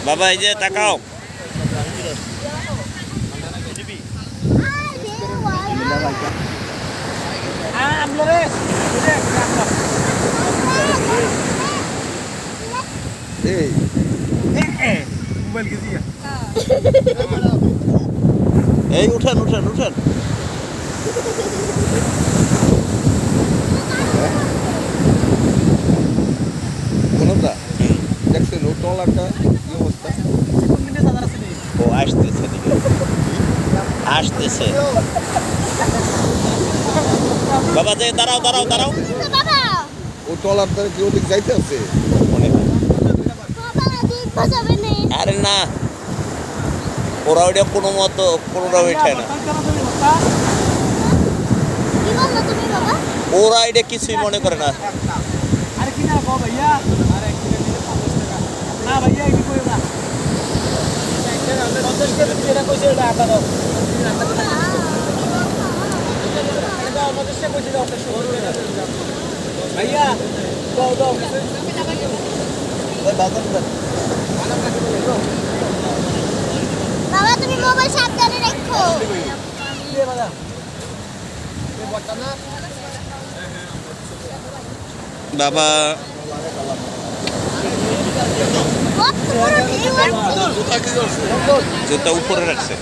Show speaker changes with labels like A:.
A: বাবা এই যে তাকাও। এই উঠেন উঠেন উঠেন।
B: কোনটা দেখছেন ও টলারটা কি অবস্থা?
A: ও আসতেছে দিকে আসতেছে। বাবা যে দাঁড়াও দাঁড়াও দাঁড়াও।
B: ও টলার দ্বারা কি ওদিক যাইতে আছে?
A: আরে না, ওরা ওইটা কোনো মতো কোনোটা ওইঠায় না। ওরা এটা কিছুই মনে করে না।
C: ভাইয়া দাও দাও
D: বাবা তুমি মোবাইল সাবধানে রাখো।
A: বাবা
D: কত বড় ঢেউ আসছে।
A: জুতা উপরে রাখছে।